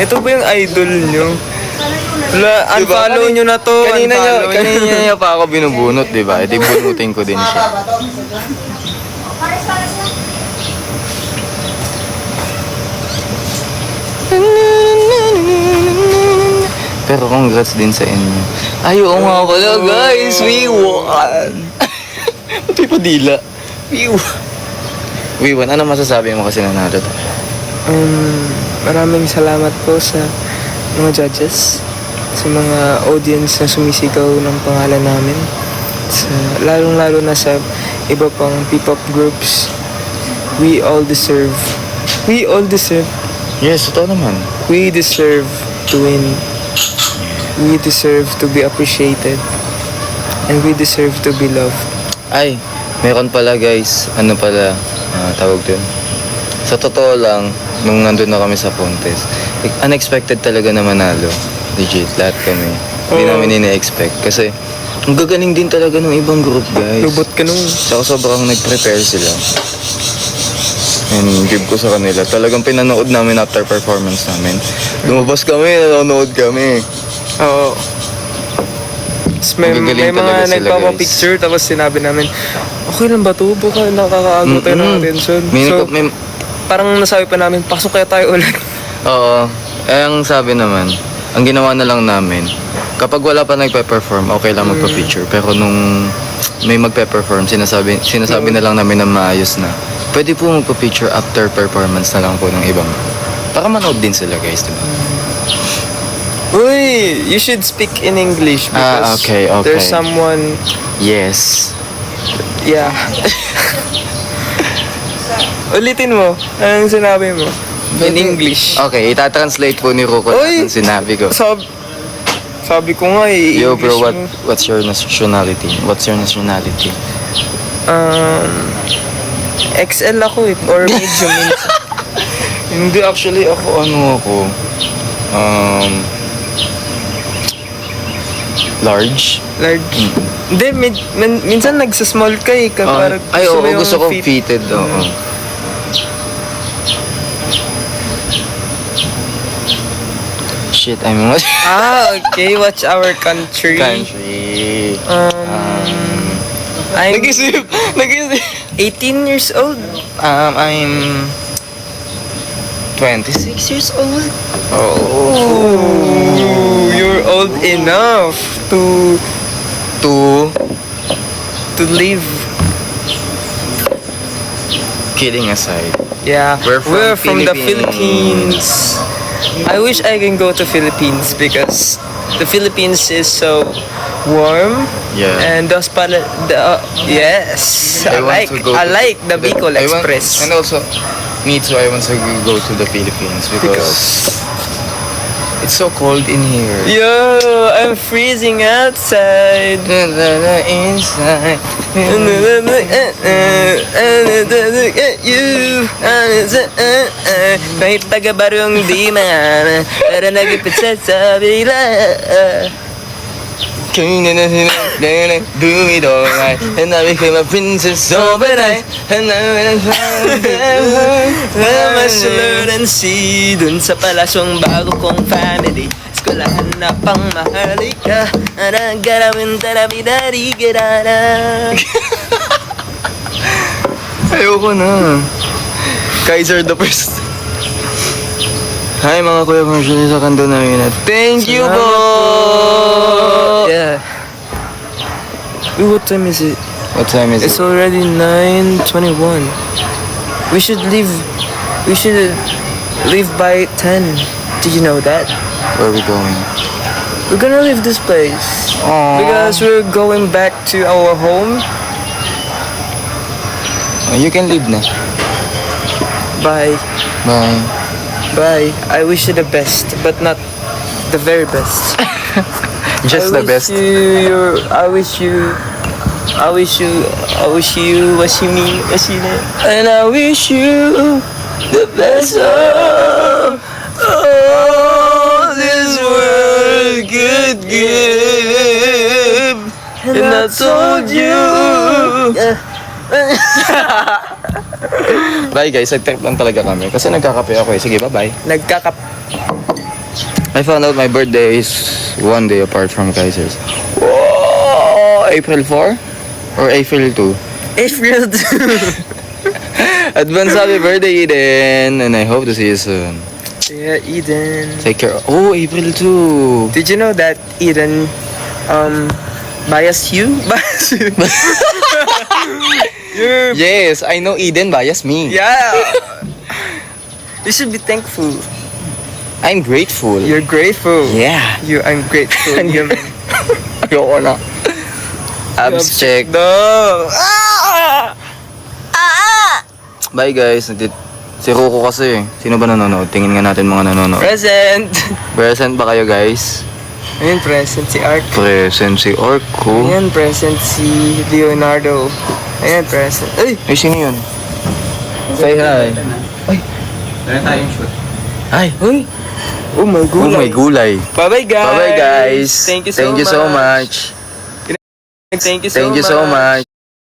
Ito ba yung idol nyo? Unfollow nyo na to. Kanina niya pa ako binubunot, di ba? Edi bunutin ko din siya. Pero congrats din sa inyo. Ay, oo nga pala, guys. We won. Ito'y padila. We won. Ano masasabi mo kasi nanalo tayo? Maraming salamat po sa mga judges, sa mga audience na sumisigaw ng pangalan namin, sa, lalong-lalo na sa iba pang P-pop groups. We all deserve. Yes, totoo naman. We deserve to win. We deserve to be appreciated. And we deserve to be loved. Ay, meron pala guys. Ano pala, tawag dun. Sa totoo lang, nung nandun na kami sa contest, unexpected talaga na manalo. Legit, lahat kami. Hindi namin ina-expect. Kasi, ang gagaling din talaga ng ibang group, guys. Lubot ka nung. Saka sobrang nag-prepare sila. And give ko sa kanila. Talagang pinanood namin after performance namin. Lumabas kami, nanonood kami. Oo. May Gagaling mga talaga sila, nagpapapicture tapos sinabi namin, okay lang ba ito? Baka nakakaagot tayo ng attention. Parang nasabi pa namin, pasok kaya tayo ulit. Oo. Ang sabi naman, ang ginawa na lang namin, kapag wala pa nagpe-perform, okay lang magpa-picture. Pero nung may magpe-perform, sinasabi na lang namin na maayos na. Pwede po magpa-picture after performance na lang po ng ibang. Para manood din sila, guys, diba? Uy, you should speak in English because okay. there's someone... Yes. Yeah. Ulitin mo. Anong sinabi mo? In English. Okay, itatranslate po ni Ruko ang sinabi ko. Sabi ko nga Yo English bro, mo. what's your nationality? What's your nationality? XL ako or medium. Hindi, actually ako large. Large. Hindi, minsan nagsasmall ka eh. Ay, oo, gusto ko fitted. Oo. Shit, I'm what? Okay. Watch our country. I'm Nag-isip. 18 years old. I'm 26 years old. Oh, you're old enough to live. Kidding aside. Yeah, We're from the Philippines. I wish I can go to Philippines because the Philippines is so warm. Yeah. And those yes, I like the Bicol Express. And also, me too, I want to go to the Philippines because it's so cold in here. Yo, I'm freezing outside. Inside. You. Kahit taga-barong di man, pero nagipit sa sabila. And I became a princess overnight. And Mas learn and see dun sa palasyong bago kong family. Eskulahan na pang mahalika. Anang garawin tarabidari girana. ayoko na. Kaiser the first. Hi mga kuya commercial sa kanto namin. Thank you po. Yeah. What time is it? What time is It's it? already 9:21. We should leave by 10. Did you know that? Where are we going? We're gonna leave this place. Aww. Because we're going back to our home. You can leave na. Bye. Bye. Bye. I wish you the best, but not the very best. Just the best. I wish you and I wish you the best of all this world could give. And I told you. Bye guys, nag-type lang talaga kami kasi nagkakape ako eh. Sige, bye-bye. I found out my birthday is one day apart from Kaiser's. Whoa! April 4? Or April 2? April 2. Advance happy birthday, Eden! And I hope to see you soon. Yeah, Eden. Take care. Oh, April 2! Did you know that Eden biased you? Biased you? You're, Yes, I know Eden bias me. yeah. You should be thankful. I'm grateful. You're grateful. Yeah. You ungrateful human. Ayoko na. Abs check. No. Bye guys. Si Ruko kasi. Sino ba nanonood? Tingin nga natin mga nanonood. Present. Present ba kayo guys? Ayun, present si Ark. Present si Orko. Ayan, present si Leonardo. Ayan, present. Ay! Ay, sino yun? Say hi. Meron tayong shoot. Hi. Uy! Oh my Oh gulay. my gulay. Bye-bye guys. Bye-bye guys. Thank you so Thank you so much. Thank you so Thank you much. so much.